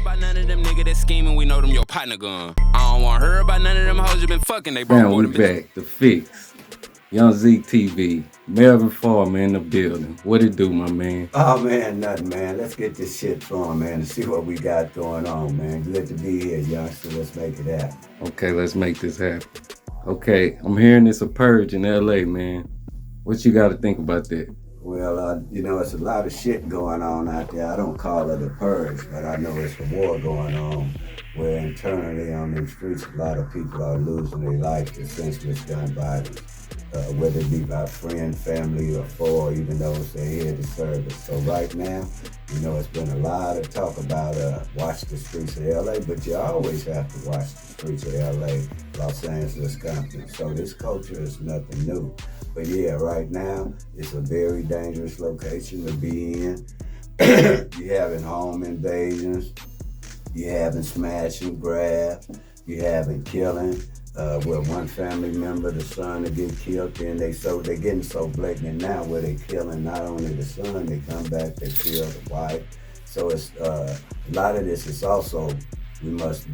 about none of them niggas that scheming, we know them your partner gun. I don't want to hear about none of them hoes you been fucking, they broke more than bitches. Back, the fix. Young Zeke TV, Melvin Farmer in the building. What it do, my man? Oh man, nothing, man. Let's get this shit flowing, man, and see what we got going on, man. Good to be here, youngster. Let's make it happen. Okay, let's make this happen. Okay, I'm hearing it's a purge in LA, man. What you got to think about that? Well, it's a lot of shit going on out there. I don't call it a purge, but I know it's a war going on where internally on them streets, a lot of people are losing their life to senseless gun violence. Whether it be by friend, family, or foe, or even those that are here to service. So right now, it's been a lot of talk about watch the streets of LA, but you always have to watch the streets of LA, Los Angeles, Compton. So this culture is nothing new. But yeah, right now, it's a very dangerous location to be in. You're having home invasions, you're having smash and grab, you're having killing. Where one family member, the son, will get killed, and they're getting so blatant now where they killing not only the son, they come back, they kill the wife. So it's a lot of this is also, we must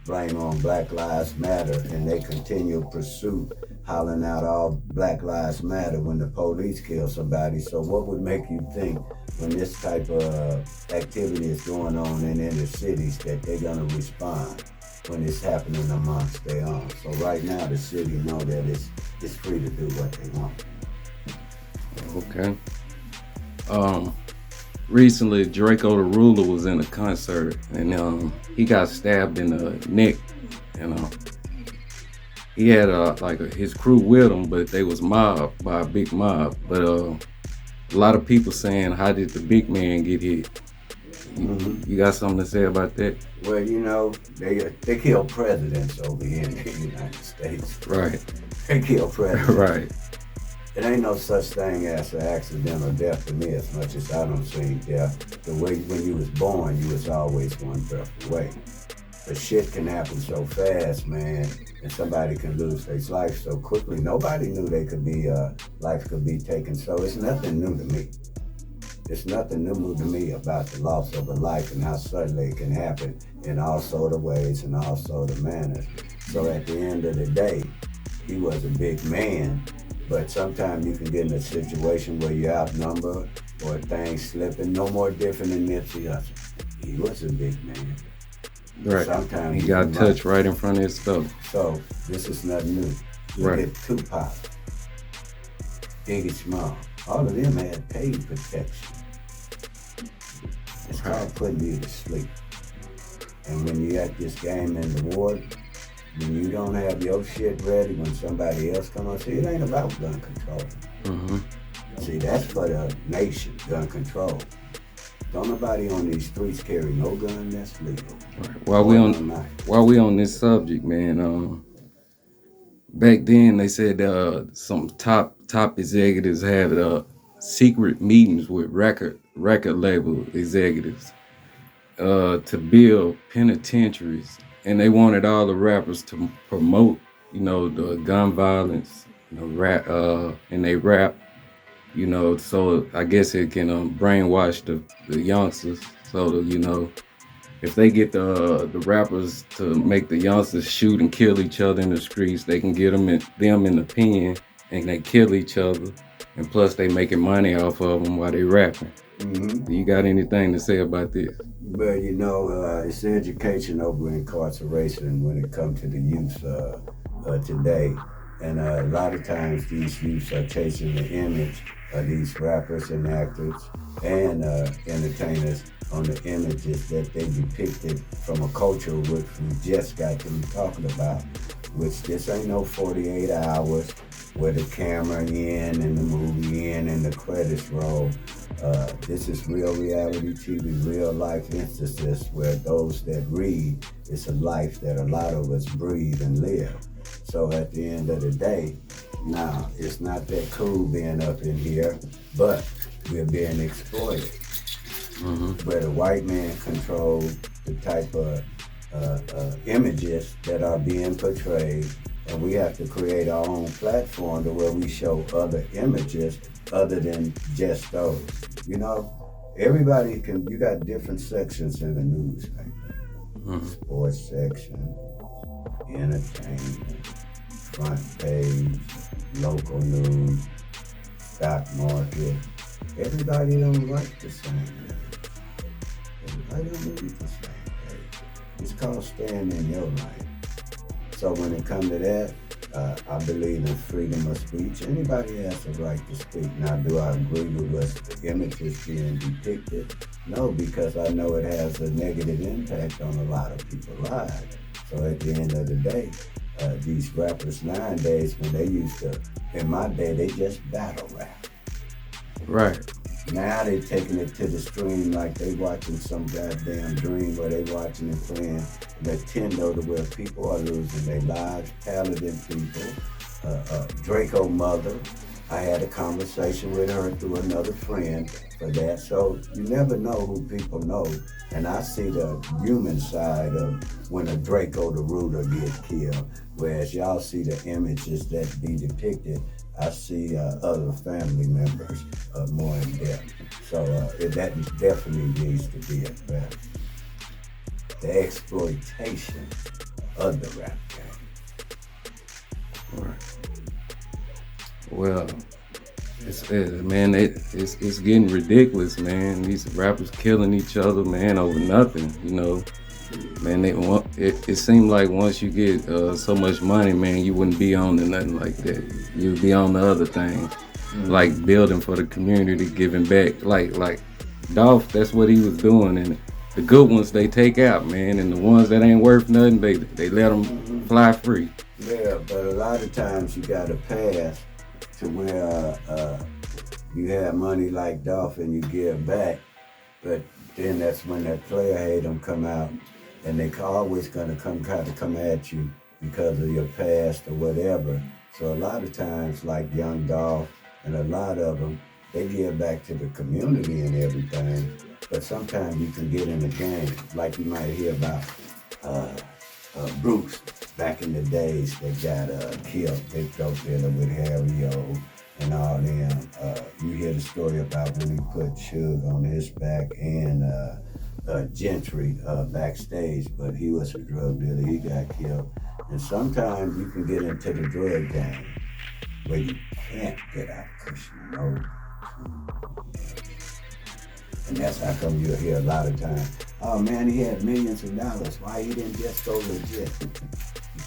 blame on Black Lives Matter and they continual pursuit, hollering out all Black Lives Matter when the police kill somebody. So what would make you think when this type of activity is going on in inner cities that they're gonna respond when it's happening amongst their own? So right now the city know that it's free to do what they want. Okay. Recently Draco the Ruler was in a concert and he got stabbed in the neck and he had his crew with him, but they was mobbed by a big mob. But a lot of people saying, how did the big man get hit? You got something to say about that? Well, they kill presidents over here in the United States. Right. They kill presidents. Right. It ain't no such thing as an accidental death to me, as much as I don't see death. The way when you was born, you was always one breath away. But shit can happen so fast, man, and somebody can lose their life so quickly. Nobody knew life could be taken. So it's nothing new to me. It's nothing new to me about the loss of a life and how suddenly it can happen in all sort of ways and all sort of manners. So at the end of the day, he was a big man, but sometimes you can get in a situation where you're outnumbered or things slipping. No more different than Nipsey Hussle. He was a big man. Right. Sometimes he got touched right in front of his stuff. So this is nothing new. Look at Tupac, Biggie Small. All of them had paid protection. It's called putting you to sleep. And when you at this game in the war, when you don't have your shit ready, when somebody else come on, see, it ain't about gun control. Mm-hmm. See, that's for the nation, gun control. Don't nobody on these streets carry no gun that's legal. Right. While we on this subject, man, back then they said some top executives had secret meetings with record label executives to build penitentiaries, and they wanted all the rappers to promote, the gun violence, rap, and they rap, so I guess it can brainwash the youngsters. So if they get the rappers to make the youngsters shoot and kill each other in the streets, they can get them in the pen and they kill each other. And plus, they making money off of them while they rapping. Mm-hmm. You got anything to say about this? Well, it's education over incarceration when it comes to the youth today. And a lot of times these youths are chasing the image of these rappers and actors and entertainers on the images that they depicted from a culture which we just got to be talking about, which this ain't no 48 hours where the camera in and the movie in and the credits roll. This is real reality TV, real life instances where those that read, it's a life that a lot of us breathe and live. So at the end of the day, now it's not that cool being up in here, but we're being exploited. Mm-hmm. Where the white man controls the type of images that are being portrayed, and we have to create our own platform to where we show other images other than just those. Everybody you got different sections in the newspaper. sports section, entertainment, front page, local news, stock market. Everybody don't write the same way. Everybody don't read the same way. It's called staying in your lane. So when it comes to that, I believe in freedom of speech. Anybody has the right to speak. Now, do I agree with what the images being depicted? No, because I know it has a negative impact on a lot of people's lives. So at the end of the day, these rappers nowadays, when they used to, in my day, they just battle rap. Right. Now they taking it to the stream like they watching some goddamn dream where they watching and playing Nintendo to where people are losing their lives, talented people. Draco mother, I had a conversation with her through another friend for that. So you never know who people know. And I see the human side of when a Draco the Rooter gets killed, whereas y'all see the images that be depicted. I see other family members more in depth. So that definitely needs to be addressed. The exploitation of the rap game. Right. Well, it's getting ridiculous, man. These rappers killing each other, man, over nothing, you know. Man, it seemed like once you get so much money, man, you wouldn't be on to nothing like that. You'd be on the other things, like building for the community, giving back. Like Dolph, that's what he was doing. And the good ones they take out, man, and the ones that ain't worth nothing, they let them fly free. Yeah, but a lot of times you got to pass to where you have money like Dolph and you give back, but then that's when that player hate them come out. And they always gonna come at you because of your past or whatever. So a lot of times, like Young Dolph and a lot of them, they give back to the community and everything. But sometimes you can get in the game, like you might hear about Bruce back in the days that got killed. They dope dealer with Harry O and all them. You hear the story about when he put Suge on his back and Gentry backstage, but he was a drug dealer, he got killed. And sometimes you can get into the drug game where you can't get out because you know. And that's how come you'll hear a lot of times, oh man, he had millions of dollars, why he didn't just go legit? He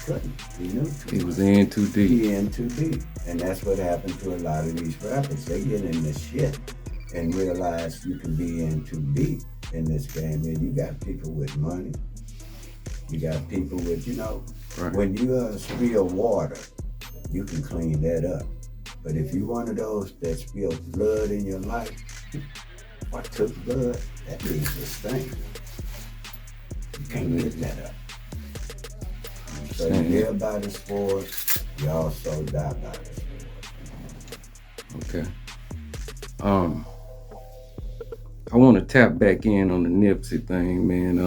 couldn't, he knew too He was in too deep. He in too deep. And that's what happened to a lot of these rappers. They get in this shit and realize you can be in too deep in this game. And you got people with money. You got people with, you know, right. When you spill water, you can clean that up. But if you one of those that spills blood in your life, or took blood, that means this thing. You can't get that up. So you live by the sport, you also die by the sport. Okay. I want to tap back in on the Nipsey thing, man.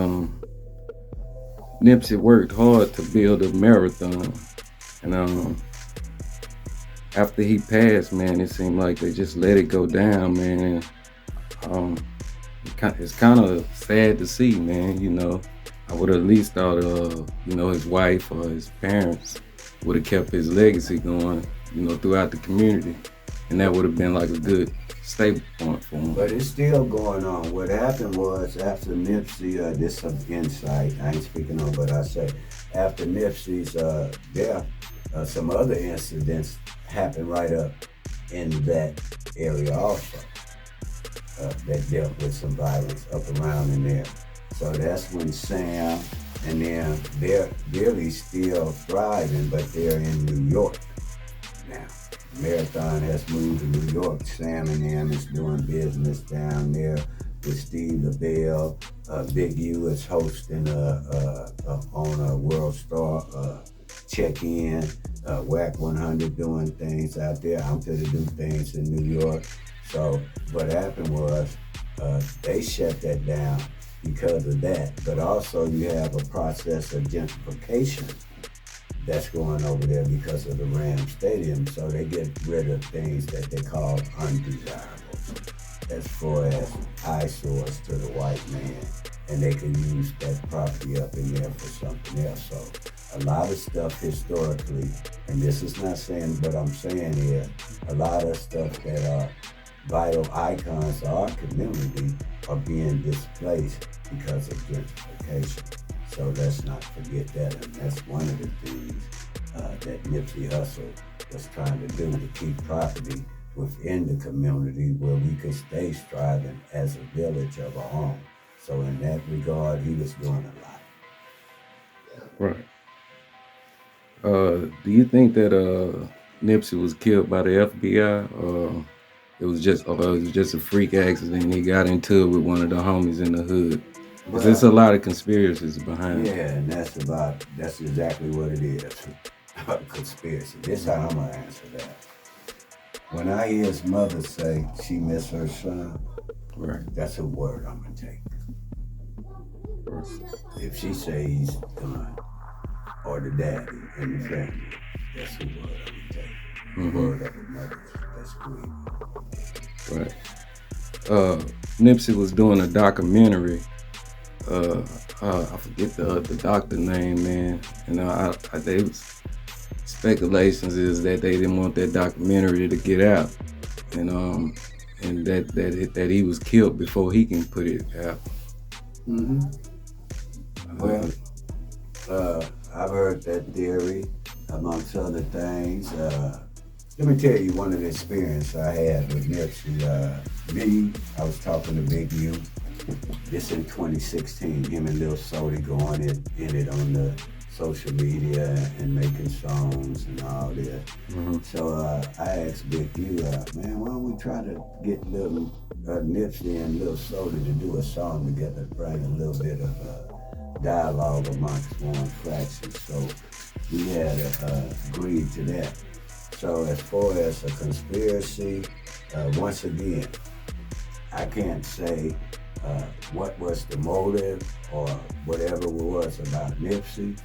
Nipsey worked hard to build a marathon, and after he passed, man, it seemed like they just let it go down, man. It's kind of sad to see, man. You know, I would have at least thought, you know, his wife or his parents would have kept his legacy going, you know, throughout the community, and that would have been like a good stable point for him. But it's still going on. What happened was after Nipsey, this some insight, I ain't speaking on what I say. After Nipsey's death, some other incidents happened right up in that area also that dealt with some violence up around in there. So that's when Sam and them, they're really still thriving, but they're in New York now. Marathon has moved to New York. Sam and them is doing business down there with Steve LaBelle. Big U is hosting on a World Star check-in. WAC 100 doing things out there. I'm going to do things in New York. So what happened was they shut that down because of that. But also you have a process of gentrification that's going over there because of the Ram Stadium. So they get rid of things that they call undesirables as far as eyesores to the white man. and they can use that property up in there for something else. So a lot of stuff historically, and this is not saying what I'm saying here, a lot of stuff that are vital icons of our community are being displaced because of gentrification. So let's not forget that, and that's one of the things that Nipsey Hussle was trying to do, to keep property within the community where we could stay striving as a village of our own. So in that regard, he was doing a lot. Right. Do you think that Nipsey was killed by the FBI, or it was just a freak accident? He got into it with one of the homies in the hood. Well, there's a lot of conspiracies behind it. Yeah, and that's exactly what it is. A conspiracy. This is how I'm gonna answer that. When I hear his mother say she missed her son, right, that's a word I'm gonna take. Right. If she say he's gone, or the daddy in the family, that's a word I'm gonna take. The word of a mother that's grieving. Right. Nipsey was doing a documentary. I forget the doctor name, man. And they was speculations is that they didn't want that documentary to get out, and that he was killed before he can put it out. Well, I've heard that theory, amongst other things. Let me tell you one of the experiences I had with Nipsey. I was talking to Big U. This in 2016, him and Lil Sody going in it on the social media and making songs and all this. So I asked Big U, man, why don't we try to get little Nipsey and Lil Sody to do a song together, bring a little bit of dialogue amongst one fraction. So we had agreed to that. So as far as a conspiracy, once again, I can't say what was the motive or whatever it was about Nipsey,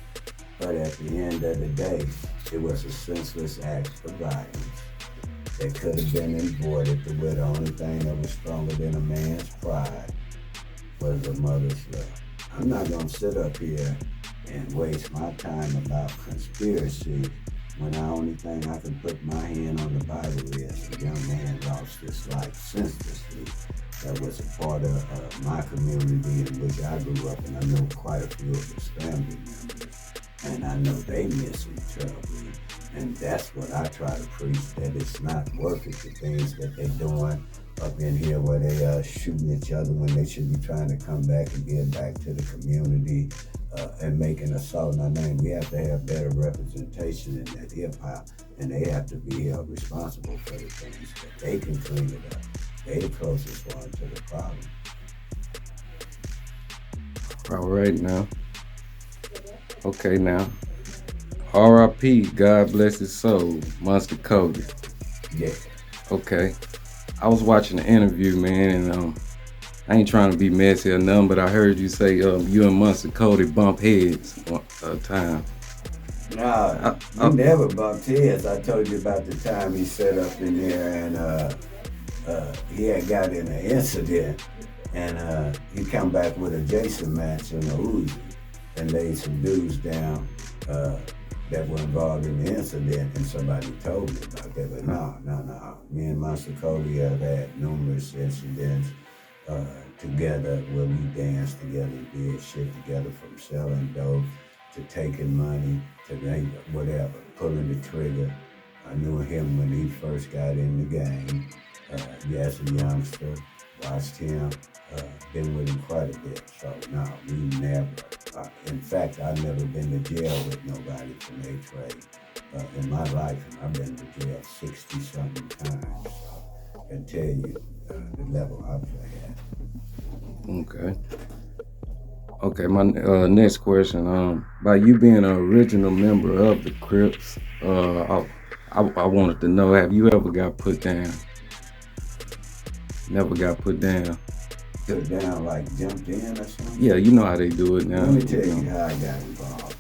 but at the end of the day, it was a senseless act of violence that could have been avoided. The only thing that was stronger than a man's pride was a mother's love. I'm not gonna sit up here and waste my time about conspiracy when the only thing I can put my hand on the Bible is the young man lost his life senselessly. That was a part of my community in which I grew up, and I know quite a few of his family members, and I know they miss him terribly. And that's what I try to preach, that it's not worth it, the things that they're doing up in here where they are shooting each other when they should be trying to come back and give back to the community and making a salt in our name. We have to have better representation in that hip hop, and they have to be held responsible for the things that they can clean it up. They the closest one to the problem. All right now. Okay now. R.I.P. God bless his soul, Monster Cody. Yeah. Okay. I was watching the interview, man, and I ain't trying to be messy or nothing, but I heard you say you and Monster Cody bump heads one time. Nah, we never bumped heads. I told you about the time he set up in there and he had got in an incident, and he come back with a Jason match and a Uzi and laid some dudes down that were involved in the incident, and somebody told me about that. But no. Me and Monster Cody have had numerous incidents together where we danced together and did shit together, from selling dope to taking money to whatever, pulling the trigger. I knew him when he first got in the game. As a youngster, watched him, been with him quite a bit. So no, we never, in fact, I've never been to jail with nobody from A-Trade in my life, and I've been to jail 60-something times. So I can tell you the level I play at. Okay, my next question, by you being an original member of the Crips, I wanted to know, have you ever got put down? Never got put down. Put down, like jumped in or something? Yeah, you know how they do it now. Let me tell you how I got involved.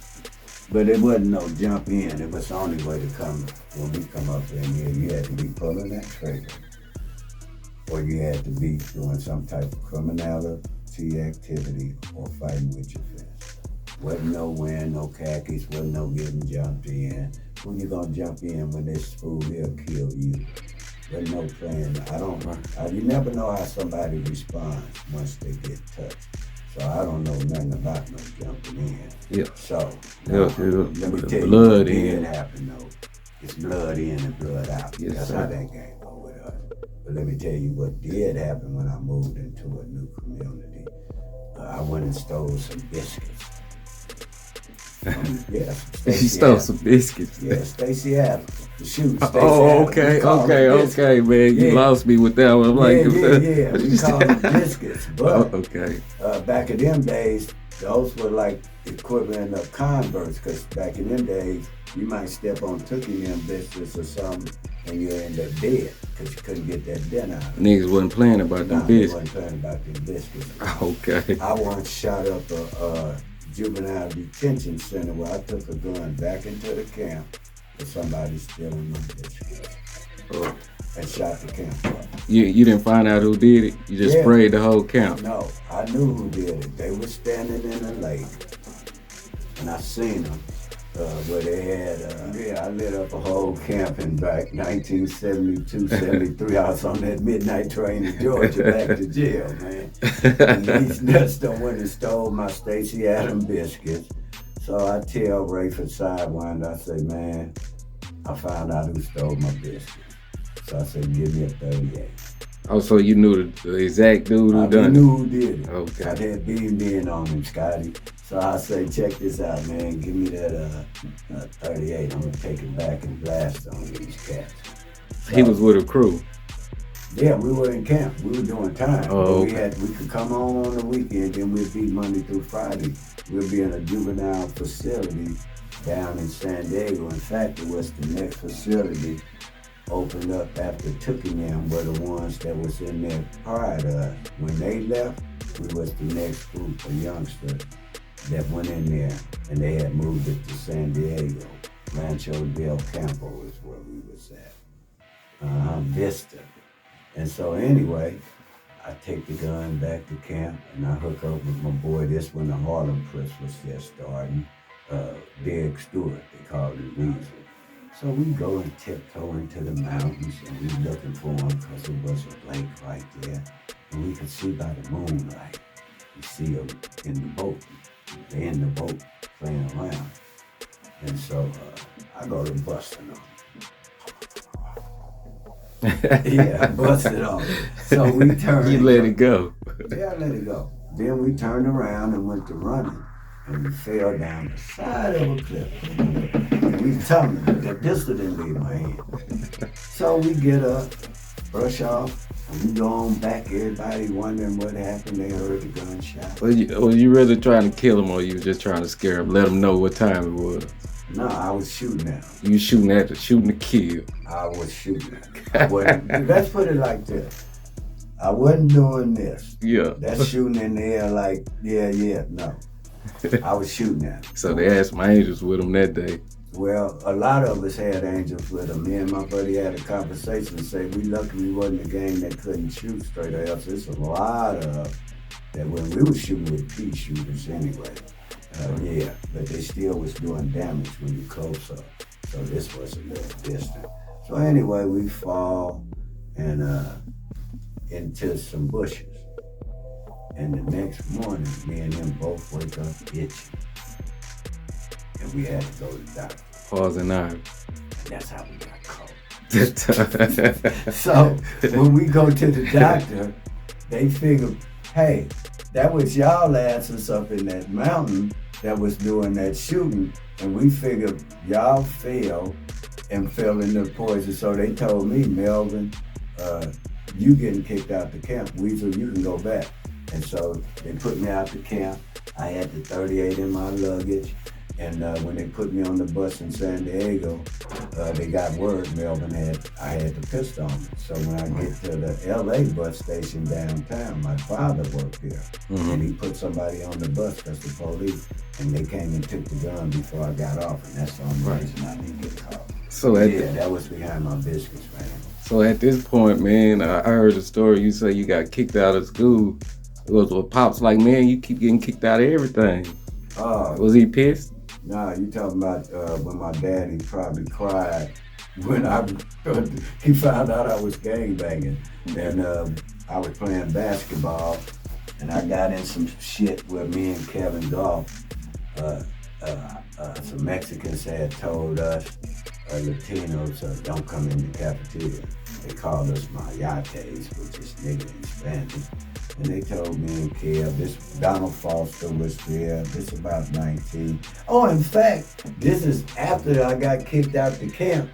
But it wasn't no jump in. It was the only way to come. When we come up in here, you had to be pulling that trigger, or you had to be doing some type of criminality MC activity or fighting with your fist. Wasn't no wearing no khakis, wasn't no getting jumped in. Who you gonna jump in when this fool here kill you? Wasn't no playing. You never know how somebody responds once they get touched. So I don't know nothing about no jumping in. Yeah. So let me tell you blood what in. did happen though. It's blood in and blood out. Yes, That's sir. how that game go with us. But let me tell you what did happen when I moved into a new community. I went and stole some biscuits. Yeah, He stole some biscuits. Yeah, Stacey Adams. Shoot, Stacey Oh, Adams. okay, man. You lost me with that one. I'm like, yeah. We call them biscuits. But okay. Back in them days, those were like equivalent of Converse, because back in them days, you might step on Tookie them biscuits or something, and you end up dead because you couldn't get that dent out. Niggas wasn't playing about them biscuits. Wasn't playing about them biscuits. Okay. I once shot up a juvenile detention center where I took a gun back into the camp for somebody stealing my biscuits. Oh. And shot the camp up. You didn't find out who did it? You just sprayed the whole camp? No, I knew who did it. They were standing in a lake, and I seen them where they had, I lit up a whole camp in back 1972, 73. I was on that midnight train to Georgia back to jail, man. And these nuts done went and stole my Stacey Adams biscuits. So I tell Rayford Sidewinder, I say, man, I found out who stole my biscuits. So I said, give me a 38. Oh, so you knew the exact dude who done it? I knew who did it. Okay. I had beamed in on him, Scotty. So I say, check this out, man. Give me that 38. I'm gonna take it back and blast on these cats. So, he was with a crew. Yeah, we were in camp. We were doing time. Oh, okay. We could come on the weekend, then we'd be Monday through Friday. We'd be in a juvenile facility down in San Diego. In fact, it was the next facility opened up after Tookie them were the ones that was in there prior to us. When they left, we was the next group of youngsters that went in there, and they had moved it to San Diego. Rancho del Campo is where we was at. Vista. And so anyway, I take the gun back to camp and I hook up with my boy. This when the Harlem Crips was just starting. Derek Stewart, they called him Weasel. So we go and tiptoe into the mountains and we looking for him because it was a lake right there. And we could see by the moonlight, we see them in the boat. They're in the boat playing around. And so I go to busting them. Yeah, I busted on it. So we turned. You let it go. Yeah, I let it go. Then we turned around and went to running. And we fell down the side of a cliff. And we tumbling. The pistol didn't leave my hand. So we get up, brush off, and we go on back. Everybody wondering what happened. They heard the gunshot. Was you really trying to kill him, or you was just trying to scare him, let him know what time it was? No, I was shooting at him. You shooting to kill. I was shooting at him. Let's put it like this. I wasn't doing this. Yeah. That's shooting in the air like, no. I was shooting at him. So they had some angels with him that day. Well, a lot of us had angels with them. Me and my buddy had a conversation and said, we lucky we wasn't a gang that couldn't shoot straight or else there's a lot of that when we were shooting with pea shooters anyway. But they still was doing damage when you close up. So this was a little distant. So anyway, we fall and into some bushes. And the next morning, me and him both wake up itching. And we had to go to the doctor. Pause and I. And that's how we got caught. So when we go to the doctor, they figure, hey, that was y'all asses up in that mountain that was doing that shooting. And we figured y'all fell and fell in the poison. So they told me, Melvin, you getting kicked out the camp. Weasel, you can go back. And so they put me out the camp. I had the 38 in my luggage. And when they put me on the bus in San Diego, they got word I had the pistol on me. So when I get to the LA bus station downtown, my father worked there. Mm-hmm. And he put somebody on the bus because the police, and they came and took the gun before I got off. And that's the only reason I didn't get caught. So that was behind my biscuits, man. So at this point, man, I heard a story. You say you got kicked out of school. Was what Pops like, man, you keep getting kicked out of everything. Oh, Was he pissed? nah, you talking about when my daddy probably cried when he found out I was gangbanging. And I was playing basketball, and I got in some shit with me and Kevin Goff. Some Mexicans had told us, Latinos, don't come in the cafeteria. They called us mayates, which is nigga in Spanish. And they told me and Kev, this Donald Foster was there, this about 19. Oh, in fact, this is after I got kicked out the camp.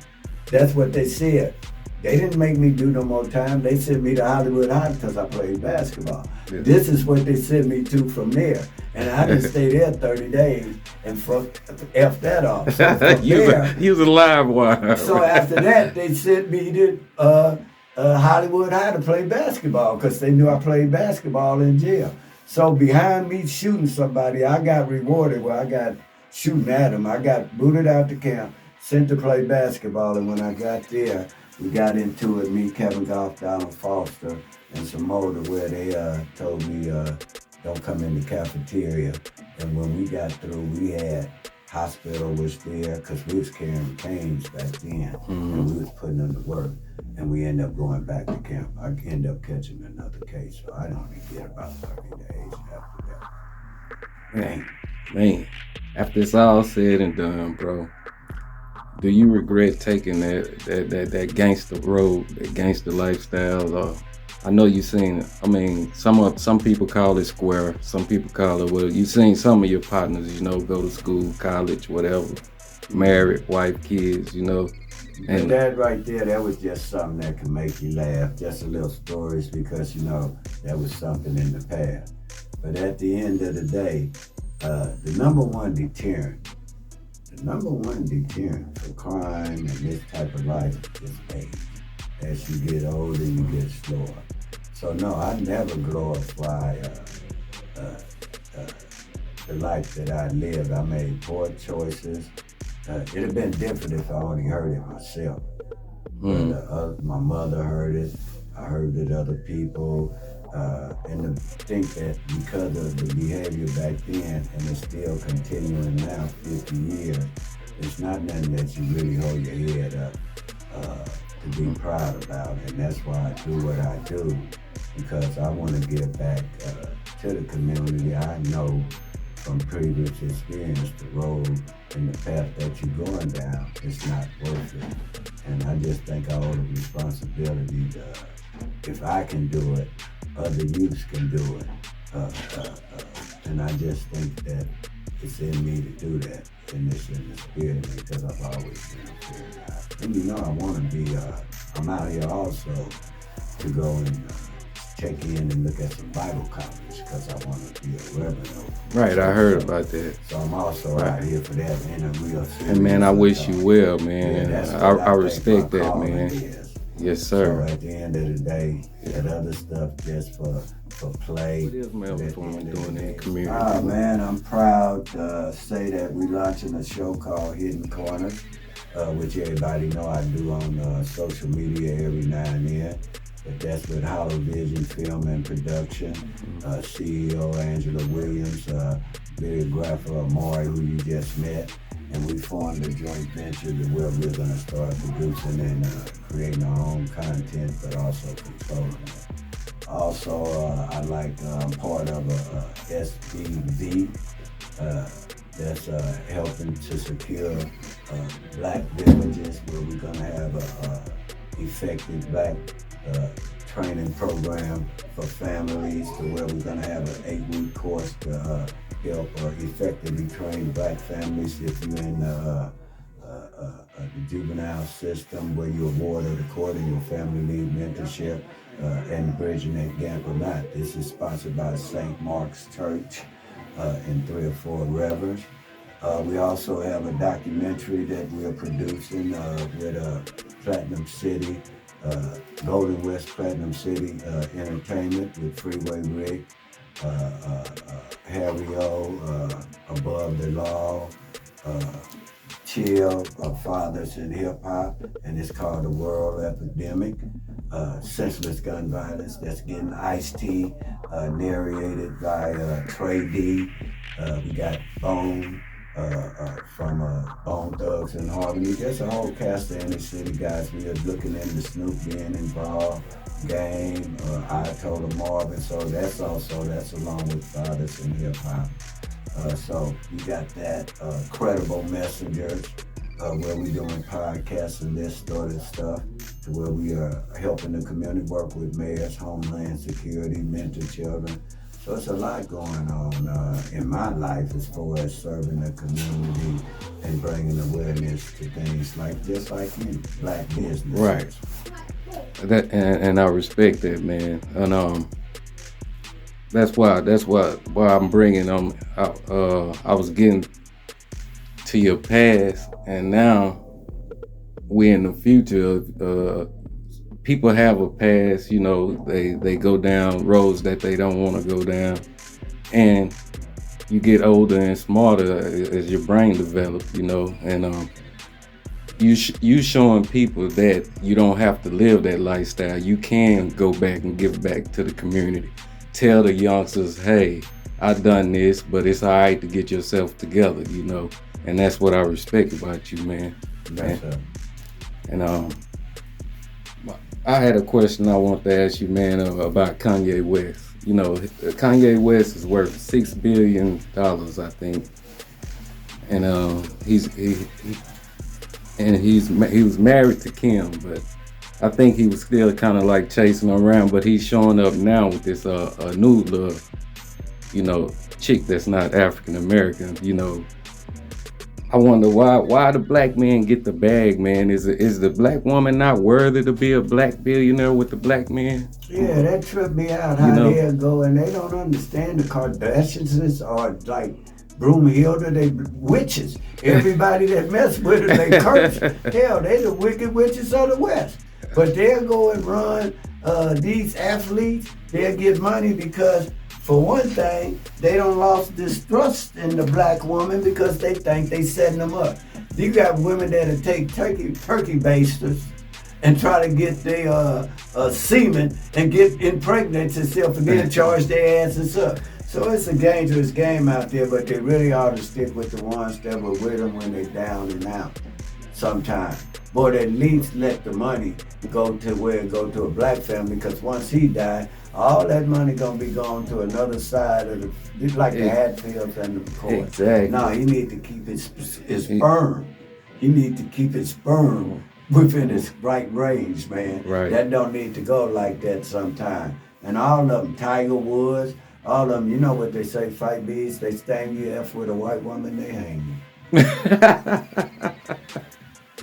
That's what they said. They didn't make me do no more time. They sent me to Hollywood High because I played basketball. Yeah. This is what they sent me to from there. And I didn't stay there 30 days and F that off. So you was a live wire. So after that, they sent me to Hollywood High to play basketball because they knew I played basketball in jail. So behind me shooting somebody, I got rewarded where I got shooting at them. I got booted out the camp, sent to play basketball, and when I got there, we got into it, me, Kevin Goff, Donald Foster, and some more to where they told me, don't come in the cafeteria. And when we got through, we had hospital was there because we was carrying canes back then, and we was putting them to work. And we ended up going back to camp. I ended up catching another case, so I only get about 30 days after that. Man, after it's all said and done, bro, do you regret taking that gangster road, that gangster lifestyle? Or I know you seen, I mean, some people call it square, some people call it, well, you seen some of your partners, you know, go to school, college, whatever, married, wife, kids, you know. And that right there, that was just something that could make you laugh, just a little stories because, you know, that was something in the past. But at the end of the day, the number one deterrent for crime and this type of life is age. As you get older, you get slower. So no, I never glorify the life that I lived. I made poor choices. It'd have been different if I only heard it myself. But, my mother heard it. I heard it other people. And to think that because of the behavior back then, and it's still continuing now, 50 years, it's not nothing that you really hold your head up to be proud about. And that's why I do what I do, because I want to give back to the community. I know from previous experience, the road and the path that you're going down is not worth it. And I just think I owe the responsibility to, if I can do it, other youths can do it. And I just think that it's in me to do that, and it's in the spirit of me, because I've always been a spirit guy. And you know, I want to be, I'm out here also to go and check in and look at some Bible college, because I want to be a reverend. Right, I heard about that. So I'm also out here for that, in a real serious. And man, I wish you well, man. Yeah, I respect that, man. Yes, sir. So at the end of the day, that other stuff just for play. What is Melvin Farmer doing in the community? Man, I'm proud to say that we're launching a show called Hidden Corners, which everybody know I do on social media every now and then. But that's with Hollow Vision Film and Production, CEO Angela Williams, videographer Amari, who you just met. And we formed a joint venture where we're going to start producing and creating our own content, but also controlling it. Also, I'm part of a SBV that's helping to secure black villages, where we're going to have a effective black training program for families, to where we're going to have an 8-week course to help effectively train black families. If you're in the juvenile system, where you're awarded according to your family need mentorship and bridging that gap or not. This is sponsored by St. Mark's Church and 3 or 4 Revers. We also have a documentary that we're producing with Platinum City, Golden West Platinum City Entertainment with Freeway Rick, Harry O, Above the Law, chill of fathers in hip hop, and it's called The World Epidemic. Senseless gun violence that's getting Ice-T, narrated by Trey D. We got Bone from Bone Thugs and Harmony. There's a whole cast of inner city guys. We are looking into Snoop being involved, Game, Ayatollah Marvin. So that's along with fathers in hip hop. So we got that. Credible Messengers, where we doing podcasts and this sort of stuff, to where we are helping the community work with mayors, Homeland Security, mentor children. So it's a lot going on in my life as far as serving the community and bringing awareness to things like just like you, black businesses. Right. That and I respect that, man. And that's why I'm bringing I was getting to your past, and now we in the future. People have a past, you know, they go down roads that they don't want to go down, and you get older and smarter as your brain develops, you know, and you showing people that you don't have to live that lifestyle. You can go back and give back to the community. Tell the youngsters, hey, I done this, but it's all right to get yourself together, you know, and that's what I respect about you, man. And I had a question I want to ask you, man, about Kanye West. You know, Kanye West is worth $6 billion, I think, and he was married to Kim, but I think he was still kind of like chasing her around. But he's showing up now with this a new little, you know, chick that's not African American, you know. I wonder why the black man get the bag, man. Is the black woman not worthy to be a black billionaire with the black man? Yeah, that tripped me out how they go, and they don't understand the Kardashians are like Broomhilda, they witches. Everybody that mess with her, they curse. Hell, they the wicked witches of the West. But they'll go and run these athletes. They'll get money because, for one thing, they don't lost distrust in the black woman because they think they setting them up. You got women that'll take turkey basters and try to get their semen and get impregnate themselves and then charge their asses up. So it's a dangerous game out there, but they really ought to stick with the ones that were with them when they're down and out sometimes. But at least let the money go to where it go to a black family, because once he died, all that money gonna be going to another side of the, like the Hatfields and the McCoys. Exactly. No, he need to keep his sperm. He need to keep his sperm within his right range, man. Right. That don't need to go like that sometime. And all of them, Tiger Woods, all of them, you know what they say, fight bees, they sting you, F with a white woman, they hang you.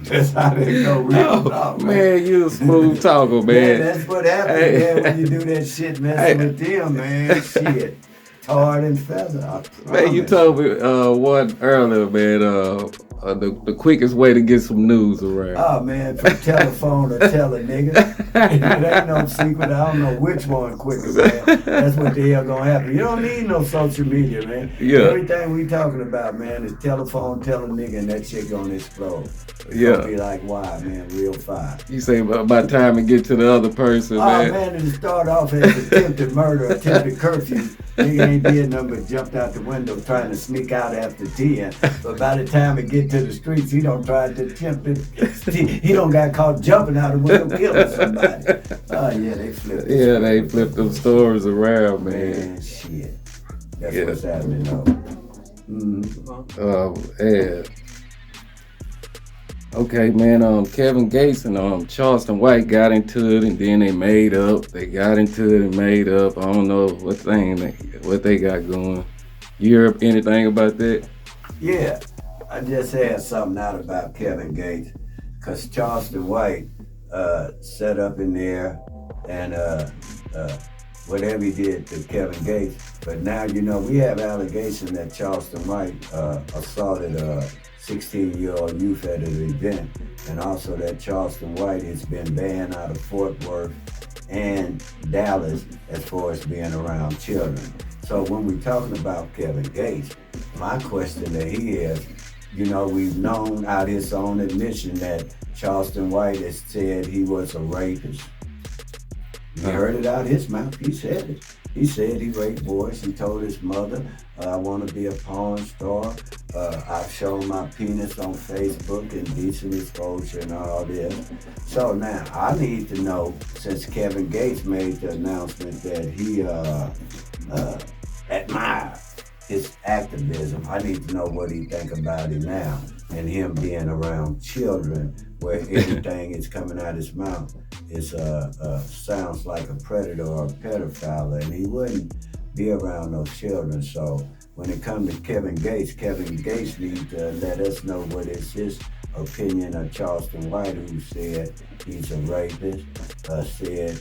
That's how they go real talk, man. You a smooth talker, man. Yeah, that's what happens, man, when you do that shit messing with them, man. Shit. Tarred and feather. Man, you told me one earlier, man, the quickest way to get some news around. Oh, man, from telephone to tell a nigga. It ain't no secret. I don't know which one quicker, man. That's what the hell gonna happen. You don't need no social media, man. Yeah. Everything we talking about, man, is telephone, tell a nigga, and that shit gonna explode. It's gonna be like, why, man, real fire. You say by time it get to the other person, man. Oh, man, it'll start off as attempted murder, attempted curfew. Nigga ain't did nothing but jumped out the window trying to sneak out after 10. But by the time it get to the streets, he don't try to attempt it. He don't got caught jumping out the window killing somebody. Oh, yeah, they flipped. Yeah, they flipped them stories around, man. Man, shit. That's what's happening, though. Yeah. Okay, man, Kevin Gates and Charleston White got into it, and then they made up. They got into it and made up. I don't know what they got going. You heard anything about that? Yeah, I just had something out about Kevin Gates, because Charleston White set up in there and whatever he did to Kevin Gates. But now, you know, we have allegations that Charleston White assaulted a 16-year-old youth at an event, and also that Charleston White has been banned out of Fort Worth and Dallas as far as being around children. So when we're talking about Kevin Gates, my question to he is, You know, we've known out his own admission that Charleston White has said he was a rapist. You heard it out his mouth. He said it. He said he raped boys. He told his mother, I want to be a porn star. I've shown my penis on Facebook, indecent exposure and all this. So now I need to know, since Kevin Gates made the announcement that he admires his activism, I need to know what he think about it now, and him being around children where everything is coming out his mouth is sounds like a predator or a pedophile, and he wouldn't be around those children. So when it comes to Kevin Gates needs to let us know what is his opinion of Charleston White, who said he's a rapist, said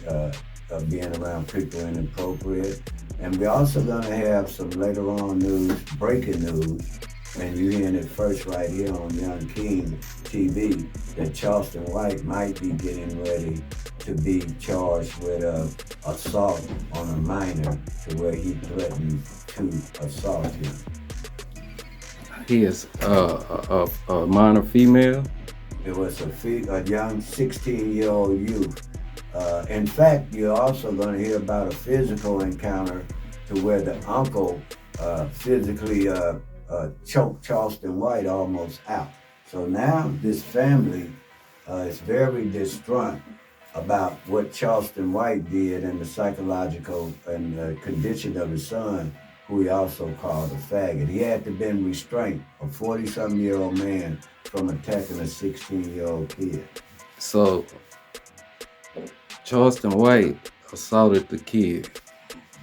being around people inappropriate. And we're also gonna have some later on news, breaking news, and you're hearing it first right here on Young King TV, that Charleston White might be getting ready to be charged with assault on a minor, to where he threatened to assault him. He is a minor female. It was a young 16-year-old youth. In fact, you're also going to hear about a physical encounter to where the uncle physically choked Charleston White almost out. So now this family is very distraught about what Charleston White did and the psychological and condition of his son, who he also called a faggot. He had to been restrained, a 40-something-year-old man, from attacking a 16-year-old kid. So Charleston White assaulted the kid,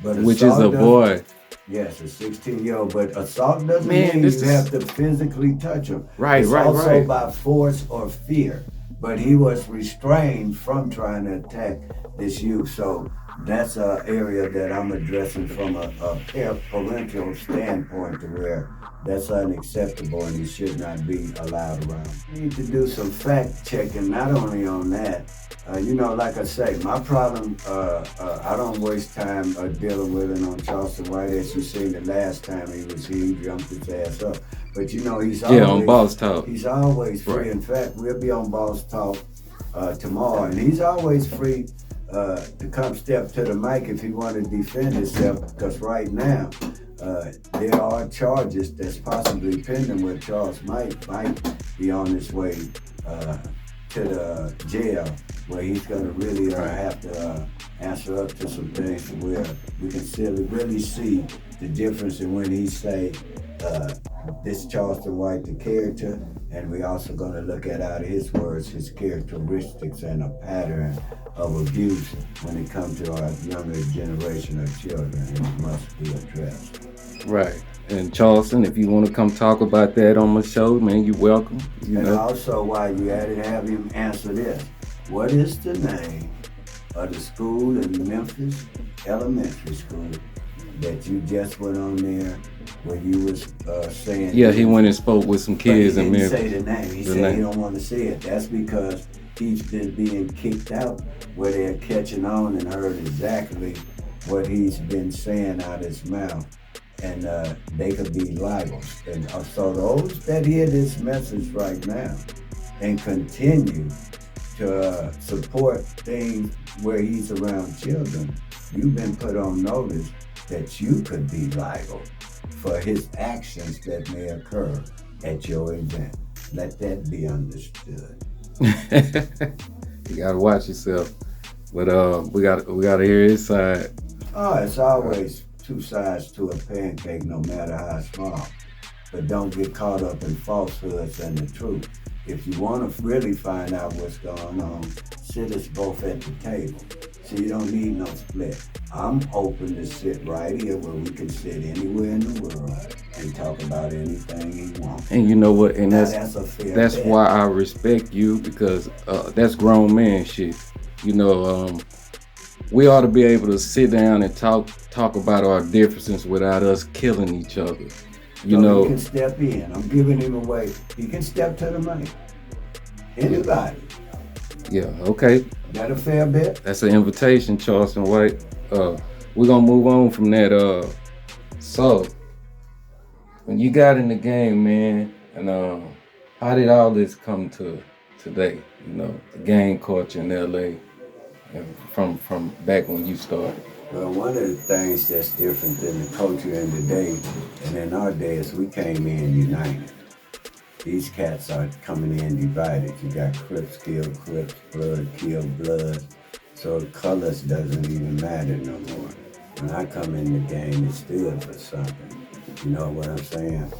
which is a boy. Yes, a 16-year-old, but assault doesn't mean you have to physically touch him. Right, it's right, also right. by force or fear. But he was restrained from trying to attack this youth. So that's an area that I'm addressing from a parental standpoint, to where that's unacceptable and he should not be allowed around. We need to do some fact checking, not only on that. Like I say, my problem, I don't waste time dealing with it on Charleston White. As you seen the last time he was here, he jumped his ass up. But he's always on Boss Talk. He's always free. Right. In fact, we'll be on Boss Talk tomorrow, and he's always free to come step to the mic if he want to defend himself. Because right now, there are charges that's possibly pending where Charles might be on his way to the jail, where he's going to really have to answer up to some things where we can really see the difference in when he say this Charleston White, the character, and we also going to look at out of his words, his characteristics and a pattern of abuse when it comes to our younger generation of children, and it must be addressed. Right. And Charleston, if you want to come talk about that on my show, man, you're welcome. Also, while you at it, have him answer this. What is the name of the school in Memphis, elementary school, that you just went on there where you was saying... Yeah, he went and spoke with some kids in Memphis. He didn't say the name. He said he don't want to say it. That's because he's been being kicked out, where they're catching on and heard exactly what he's been saying out his mouth. And they could be liable. And so those that hear this message right now and continue to support things where he's around children, you've been put on notice that you could be liable for his actions that may occur at your event. Let that be understood. You gotta watch yourself. But we gotta hear his side. Oh, it's always two sides to a pancake, no matter how small. But don't get caught up in falsehoods and the truth. If you want to really find out what's going on, sit us both at the table. So you don't need no split. I'm open to sit right here where we can sit anywhere in the world and talk about anything he wants. And you know what? And that's a fair that's bet. why I respect you, because that's grown man shit. We ought to be able to sit down and talk about our differences without us killing each other. He can step in. I'm giving him away. He can step to the mic. Anybody. Yeah, okay. That a fair bet? That's an invitation, Charleston White. We're gonna move on from that. So when you got in the game, man, And how did all this come to today? You know, the gang culture in LA, and from back when you started. Well, one of the things that's different than the culture in today, and in our days, we came in united. These cats are coming in divided. You got Crips kill Crips, Blood kill Blood. So the colors doesn't even matter no more. When I come in the game, it stood for something. You know what I'm saying?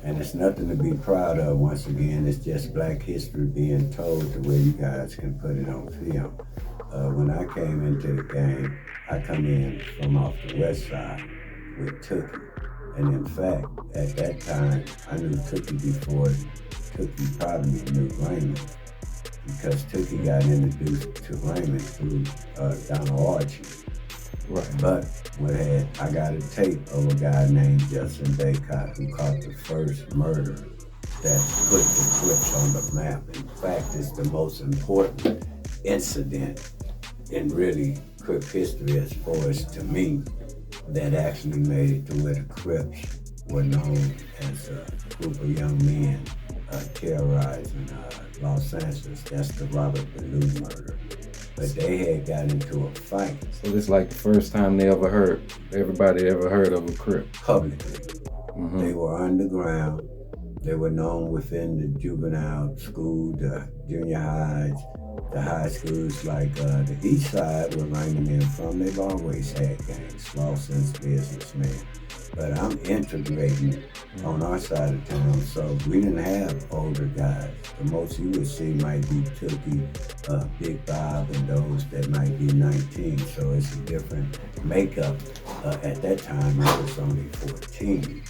And it's nothing to be proud of. Once again, it's just black history being told to where you guys can put it on film. When I came into the game, I come in from off the west side with Tookie. And in fact, at that time, I knew Tookie before Tookie probably knew Raymond, because Tookie got introduced to Raymond through Donald Archie. Right. But I got a tape of a guy named Justin Baycott who caught the first murder that put the Crips on the map. In fact, it's the most important incident in really Crip history as far as to me that actually made it to where the Crips were known as a group of young men terrorizing Los Angeles. That's the Robert Ballou murder. But they had got into a fight. So this like the first time everybody ever heard of a Crip. Publicly. Mm-hmm. They were underground. They were known within the juvenile school, the junior highs, the high schools like the east side where Raymond and from. They've always had gangs, small sense businessmen. But I'm integrating on our side of town, so we didn't have older guys. The most you would see might be Tookie, Big Bob, and those that might be 19. So it's a different makeup. At that time, I was only 14.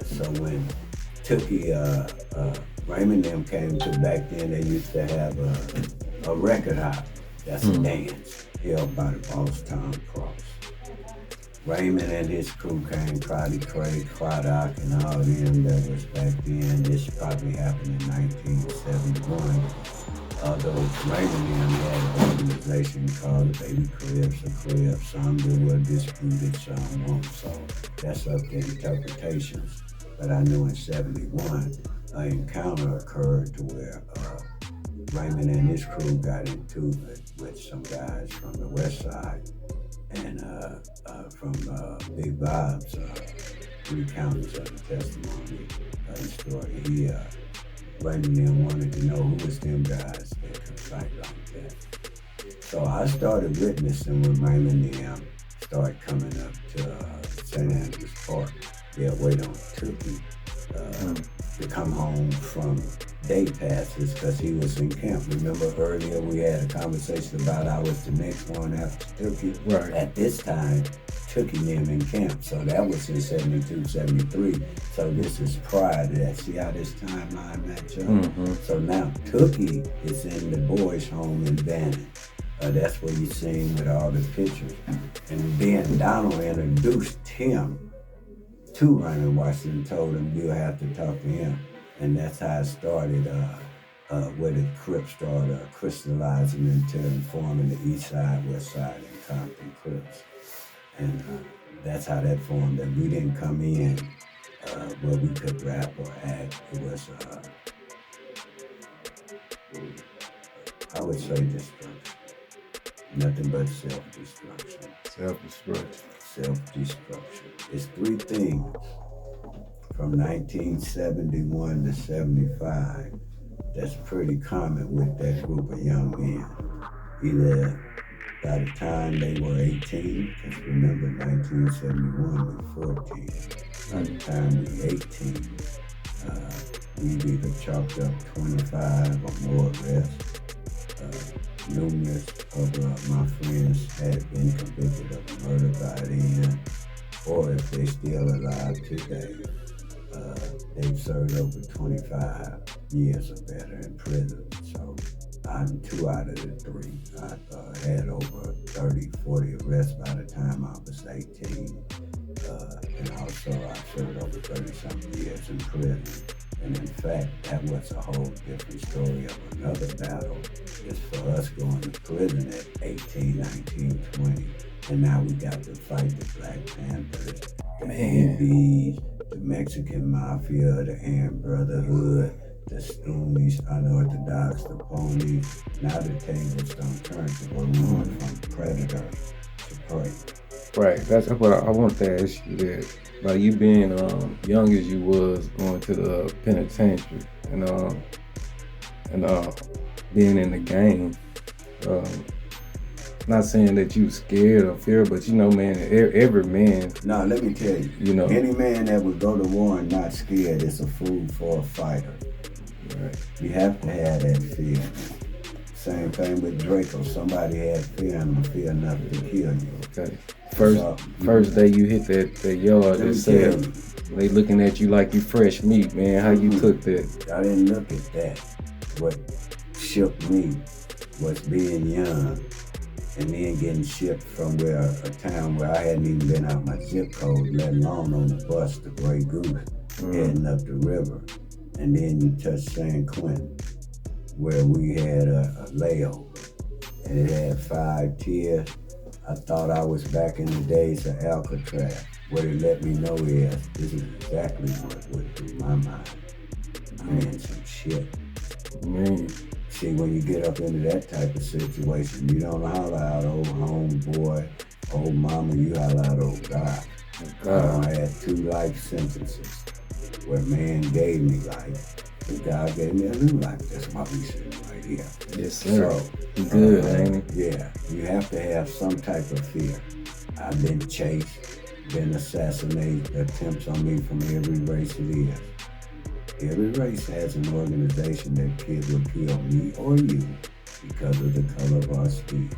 So when Tookie, Raymond and them came to, back then they used to have a record hop. That's a dance held by the boss Tom Cross. Raymond and his crew came, Crowdy Craig, Craddock, and all them that was back then. This probably happened in 1971. Although Raymond and them had an organization called the Baby Cribs or Cribs. Some were disputed, some won't. So that's up to interpretations. But I knew in 71, an encounter occurred to where Raymond and his crew got into it with some guys from the west side. And from Big Bob's recountings of the testimony story, Raymond then wanted to know who was them guys that could fight like that. So I started witnessing when Raymond and them started coming up to St. Andrews Park. They'll wait on Tookie to come home from day passes because he was in camp. Remember earlier we had a conversation about I was the next one after Tookie? Right. At this time, Tookie and him in camp. So that was in 72, 73. So this is prior to that. See how this timeline match up? Mm-hmm. So now Tookie is in the boys' home in Bannon. That's where you see him with all the pictures. And then Donald introduced him to Raymond Washington, told him you'll have to talk to him. And that's how it started, where the Crips started crystallizing into and forming the East Side, West Side, and Compton Crips. And that's how that formed. And we didn't come in where we could rap or act. It was, I would say destruction. Nothing but self-destruction. Self-destruction. Self-destruction. It's three things. From 1971 to 75, that's pretty common with that group of young men. Either by the time they were 18, because remember 1971 we were 14. By the time we 18, we either chalked up 25 or more arrests. Numerous of my friends had been convicted of murder by then, or if they're still alive today, they've served over 25 years or better in prison. So I'm 2 out of the 3. I had over 30, 40 arrests by the time I was 18. And also I served over 30-something years in prison. And in fact, that was a whole different story of another battle. It's for us going to prison at 18, 19, 20. And now we got to fight the Black Panthers, the MPs, the Mexican Mafia, the Aryan Brotherhood, the Stoonies, Unorthodox, the Ponies. Now the tables don't turn to where we went from predator to prey. Right, that's what I want to ask you that. Like you being young as you was going to the penitentiary and being in the game, not saying that you scared or fear, but you know, man, every man. No, let me tell you, any man that would go to war and not scared is a fool for a fighter. Right. You have to have that fear. Same thing with Draco. Somebody had fear and fear enough to kill you. Okay. First day you hit that yard, they said they looking at you like you fresh meat, man. How you took that? I didn't look at that. What shook me was being young and then getting shipped from a town where I hadn't even been out my zip code, let alone on the bus to Grey Goose, heading up the river. And then you touch San Quentin, where we had a layover. And it had 5 tiers. I thought I was back in the days of Alcatraz. What it let me know is, this is exactly what went through my mind. I'm in some shit. Man. See, when you get up into that type of situation, you don't holler out, old homeboy, old mama, you holler out, old God. I had 2 life sentences where man gave me life, but God gave me a new life. That's why we sitting right here. Yes, sir. So, good, ain't he? Yeah, you have to have some type of fear. I've been chased, been assassinated, attempts on me from every race it is. Every race has an organization that will kill me or you because of the color of our skin.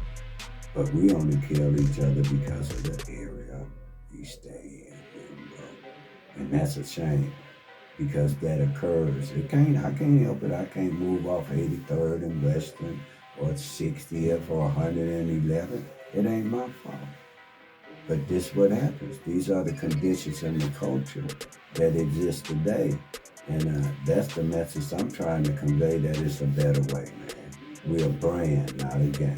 But we only kill each other because of the area we stay in. And that's a shame because that occurs. I can't help it. I can't move off 83rd and Western or 60th or 111th. It ain't my fault. But this is what happens. These are the conditions and the culture that exist today. And that's the message I'm trying to convey, that it's a better way, man. We're a brand, not a game.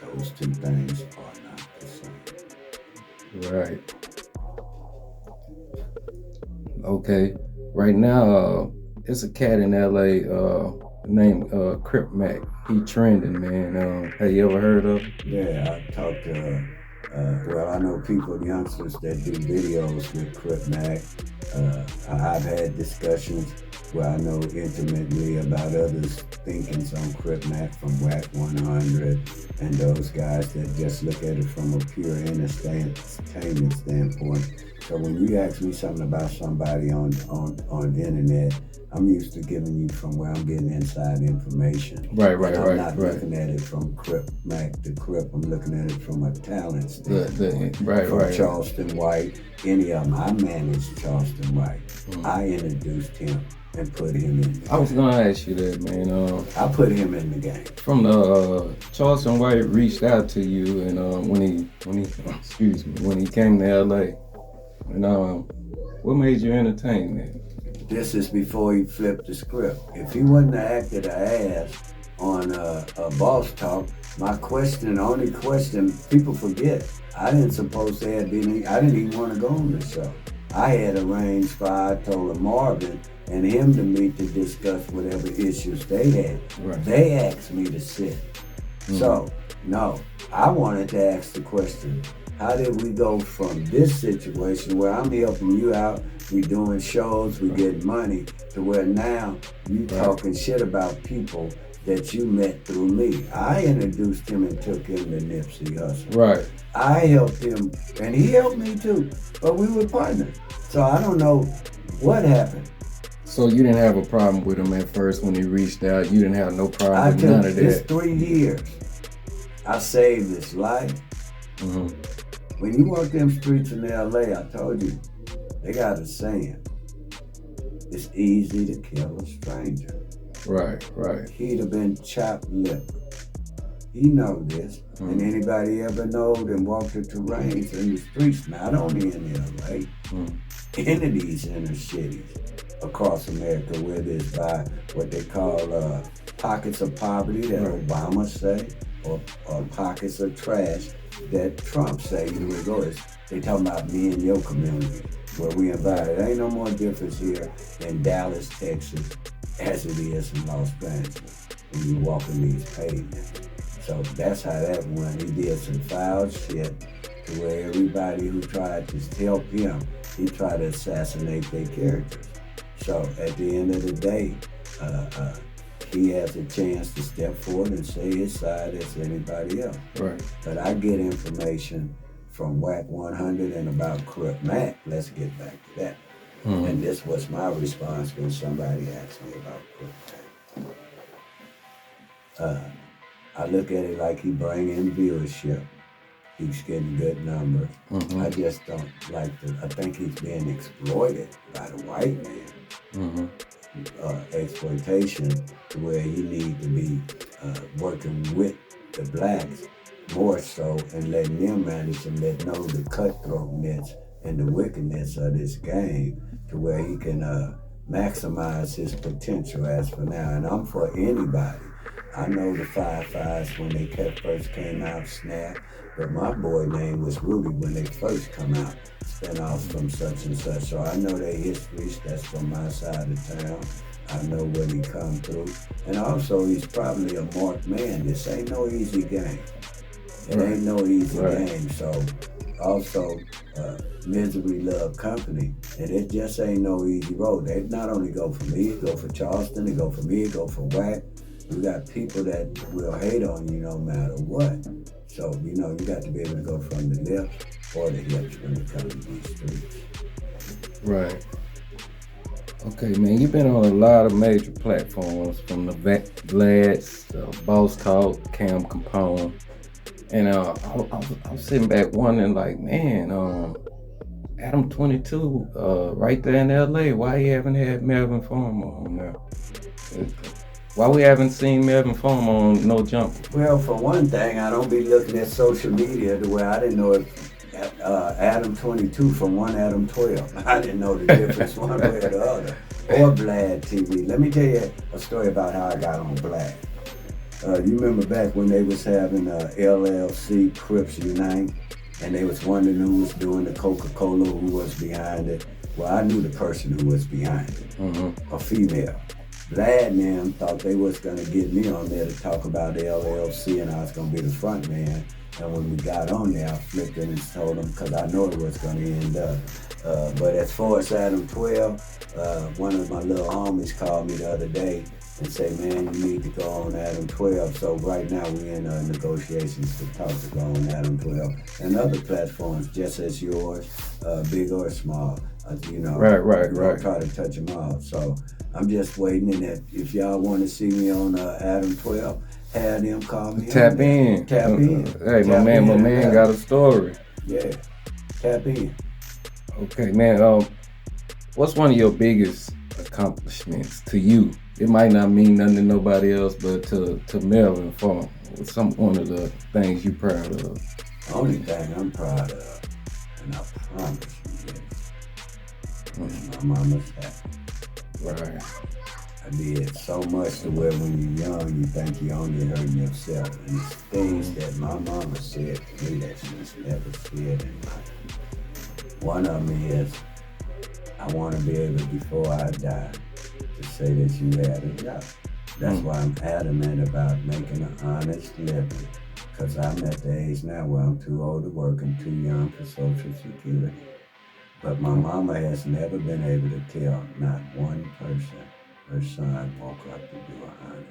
Those 2 things are not the same. Right. Okay. Right now, it's a cat in LA named Crip Mac. He trending, man. Have you ever heard of him? Yeah, I talked to, I know people, youngsters that do videos with Crip Mac. I've had discussions where I know intimately about others' thinkings on Crip Mac from WAC 100 and those guys that just look at it from a pure entertainment standpoint. So when you ask me something about somebody on the internet, I'm used to giving you from where I'm getting inside information. Right. I'm not looking at it from Crip Mac to Crip. I'm looking at it from a talent standpoint. From Charleston White, any of them. I managed Charleston White. I introduced him and put him in the game. I was gonna ask you that, man. I put him in the game. From the Charleston White reached out to you, and when he came to LA, and what made you entertain that? This is before he flipped the script. If he wouldn't have acted an ass on a Boss Talk, only question, people forget, I didn't even want to go on the show. I had arranged I told Marvin and him to meet to discuss whatever issues they had. Right. They asked me to sit. So, no, I wanted to ask the question, how did we go from this situation where I'm helping you out, we doing shows, we getting money, to where now you talking shit about people that you met through me? I introduced him and took him to Nipsey Hussle. Right. I helped him, and he helped me too, but we were partners. So I don't know what happened. So you didn't have a problem with him at first when he reached out? You didn't have no problem with none of that? It's 3 years. I saved his life. When you walk them streets in LA, I told you, they got a saying, it's easy to kill a stranger. Right. He'd have been chopped lip. He know this. And anybody ever know and walked the terrains in the streets, not only in LA, into these inner cities across America, whether it's by what they call pockets of poverty that Obama say, or pockets of trash that Trump say. They talking about me and your community. where we invited. Ain't no more difference here in Dallas, Texas, as it is in Los Angeles when you walk in these pavements. So that's how that went. He did some foul shit to where everybody who tried to help him, he tried to assassinate their characters. So at the end of the day, he has a chance to step forward and say his side as anybody else. Right. But I get information from WAC 100 and about Crip Mac. Let's get back to that. Mm-hmm. And this was my response when somebody asked me about Crip Mac. I look at it like he bring in viewership. He's getting good numbers. Mm-hmm. I just don't like I think he's being exploited by the white man. Mm-hmm. Exploitation to where he need to be working with the blacks more so and letting them manage and let know the cutthroatness and the wickedness of this game to where he can maximize his potential as for now. And I'm for anybody. I know the 5-5s when they first came out, Snap, but my boy name was Ruby when they first come out, spin-offs from such and such. So I know their histories, that's from my side of town. I know what he come through. And also he's probably a marked man. This ain't no easy game. It ain't no easy game. So also Misery Love Company, and it just ain't no easy road. They not only go for me, it go for Charleston, it go for me, it go for WAC. We got people that will hate on you no matter what. So, you know, you got to be able to go from the lips or the hips when it comes to these streets. Right. Okay, man, you've been on a lot of major platforms, from the Vlads, Boss Talk, Cam Capone. And I was sitting back wondering, like, man, Adam 22, right there in LA, why you haven't had Melvin Farmer on there? Why we haven't seen Melvin Farmer on No Jumper? Well, for one thing, I don't be looking at social media the way I didn't know if Adam 22 from one Adam 12. I didn't know the difference one way or the other. Or Vlad TV. Let me tell you a story about how I got on Vlad. You remember back when they was having LLC Crips Unite, and they was wondering who was doing the Coca-Cola, who was behind it. Well, I knew the person who was behind it, a female. Vlad and them thought they was gonna get me on there to talk about the LLC, and I was gonna be the front man. And when we got on there, I flipped it and told them, because I know it was gonna end up. But as far as Adam 12, one of my little homies called me the other day and say, man, you need to go on Adam 12. So right now we're in negotiations to talk to go on Adam 12 and other platforms just as yours, big or small. You know, right. Try to touch them all. So I'm just waiting, and if y'all want to see me on Adam 12, have them call me. Tap in. Hey, my man got a story. Yeah, tap in. Okay, man. What's one of your biggest accomplishments to you? It might not mean nothing to nobody else, but to Melvin Farmer, what's one of the things you proud of? The only thing I'm proud of, and I promise you this, my mama's happy. Right. I did so much to where when you're young, you think you only hurting yourself. And it's things that my mama said to me that she's never said in life. One of them is, I want to be able, before I die, to say that you had a job. That's why I'm adamant about making an honest living. Because I'm at the age now where I'm too old to work and too young for Social Security. But my mama has never been able to tell not one person her son woke up to do 100.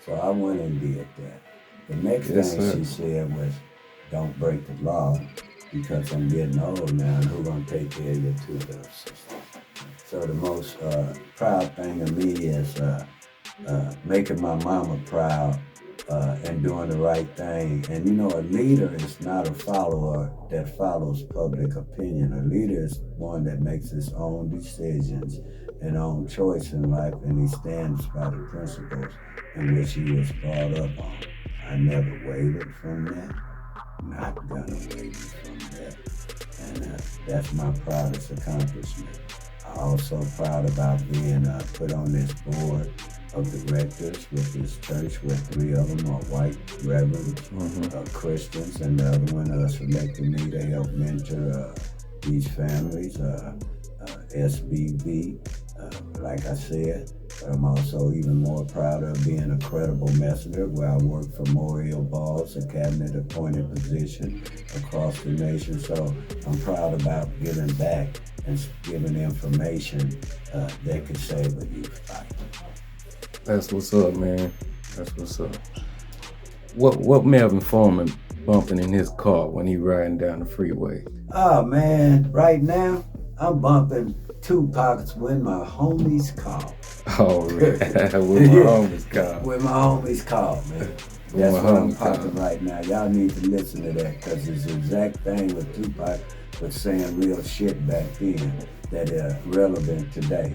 So I went and did that. The next thing she said was, don't break the law because I'm getting old now and who's gonna take care of your two little sisters? So the most proud thing of me is making my mama proud and doing the right thing. And you know, a leader is not a follower that follows public opinion. A leader is one that makes his own decisions and own choice in life, and he stands by the principles in which he was brought up on. I never wavered from that. Not gonna waver from that. And that's my proudest accomplishment. I'm also proud about being put on this board of directors with this church, where 3 of them are white reverends, Christians, and the other one selected me to help mentor these families. SBV, like I said. But I'm also even more proud of being a credible messenger where I work for Morial Balls, a cabinet appointed position across the nation. So I'm proud about giving back and giving information that can save a youth life. That's what's up, man. That's what's up. What Melvin Farmer bumping in his car when he riding down the freeway? Oh man, right now I'm bumping Tupac's When My Homies Call. Oh, right. With my homies call. When my homies call, man. That's what I'm popping right now. Y'all need to listen to that because it's the exact thing what Tupac was saying real shit back then that are relevant today.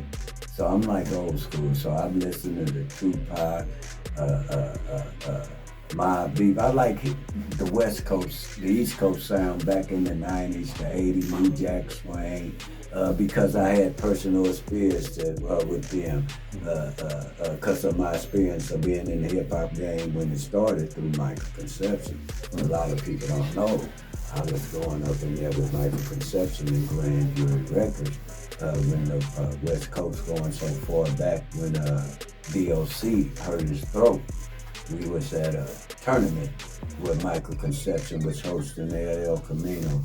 So I'm like old school. So I'm listening to Tupac, Mobb Deep. I like the West Coast, the East Coast sound back in the 90s, the 80s, New Jack Swing. Because I had personal experience with them, because of my experience of being in the hip-hop game when it started through Michael Conception. A lot of people don't know I was growing up in there with Michael Conception and Grand Jury Records when the West Coast going so far back when DOC hurt his throat. We was at a tournament where Michael Conception was hosting there at El Camino.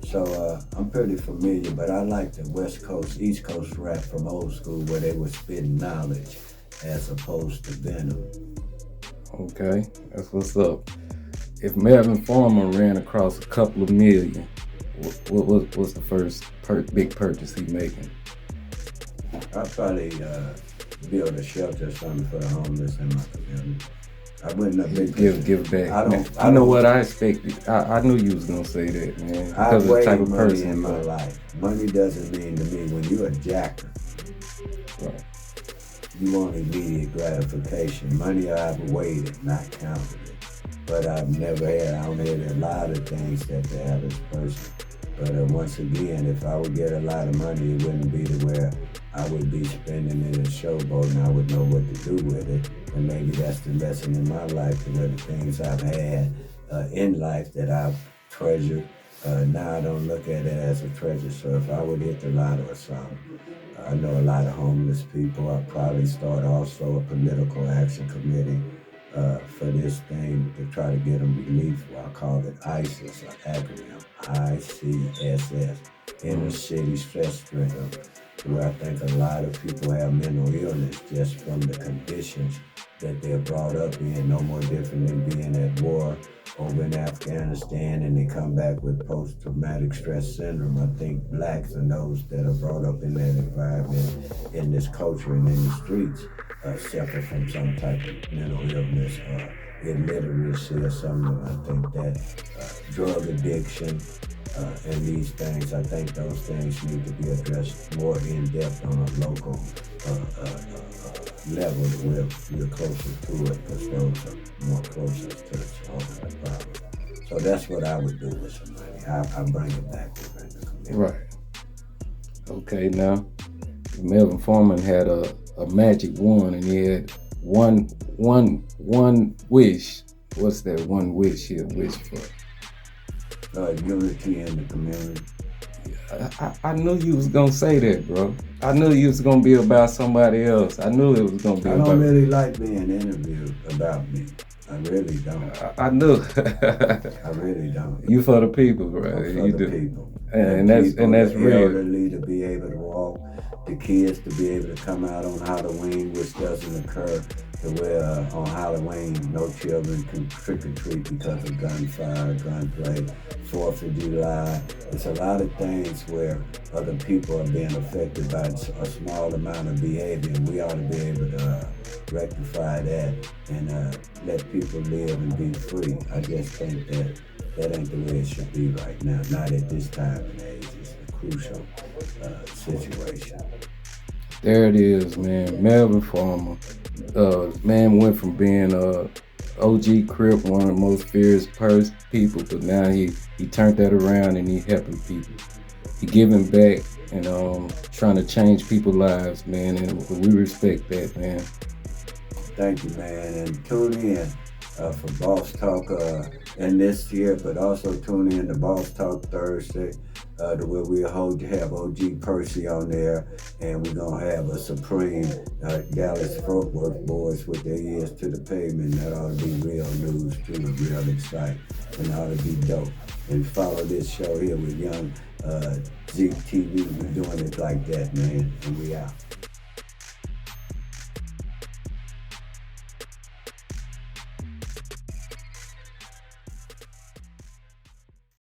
So I'm pretty familiar, but I like the West Coast, East Coast rap from old school where they were spitting knowledge as opposed to venom. Okay, that's what's up. If Melvin Farmer ran across a couple of million, what was the first big purchase he making? I'd probably build a shelter or something for the homeless in my community. I wouldn't have been give back. I know what I expected. I knew you was gonna say that, man. Because of the type of person in my life. Money doesn't mean to me when you're a jacker. Right. You want immediate gratification. Money I've waited, not counted it. But I've never had. I don't have a lot of things that the average person. But once again, if I would get a lot of money, it wouldn't be to where I would be spending it in a showboat and I would know what to do with it. And maybe that's the lesson in my life, where the things I've had in life that I've treasured, now I don't look at it as a treasure. So if I would hit the lotto or something, I know a lot of homeless people. I'll probably start also a political action committee for this thing to try to get them relief. I call it ISIS, an acronym, ICSS, Inner City Stress Syndrome, where I think a lot of people have mental illness just from the conditions that they're brought up in, no more different than being at war over in Afghanistan and they come back with post-traumatic stress syndrome. I think blacks and those that are brought up in that environment, in this culture and in the streets, suffer from some type of mental illness or illiteracy or something. I think that drug addiction and these things, I think those things need to be addressed more in depth on a local level where we're closer to it, because those are more closest to solving the problem. So that's what I would do with some money. I bring it back within the community. Right. Okay, now Melvin Farmer had a magic wand and he had one wish. What's that one wish he'll wish for? Unity in the community. I knew you was gonna say that, bro. I knew you was gonna be about somebody else. I knew it was gonna be about. I don't really like being interviewed about me. I really don't. I knew. I really don't. You for the people, bro. For you the do. people. And that's the real. Elderly to be able to walk, the kids to be able to come out on Halloween, which doesn't occur. To where on Halloween, no children can trick or treat because of gunfire, gunplay, 4th of July. It's a lot of things where other people are being affected by a small amount of behavior, and we ought to be able to rectify that and let people live and be free. I just think that ain't the way it should be right now, not at this time and age. It's a crucial situation. There it is, man. Melvin Farmer. Man went from being O.G Crip, one of the most fierce people, but now he turned that around and he helping people. He giving back and trying to change people's lives, man, and we respect that, man. Thank you, man, and tune in for Boss Talk in this year, but also tune in to Boss Talk Thursday to where we'll have O.G. Percy on there, and we're gonna have a Supreme Dallas Fort Worth boys with their ears to the pavement. That ought to be real news too, real exciting, and ought to be dope. And follow this show here with Young Zeke TV. We're doing it like that, man, and we out.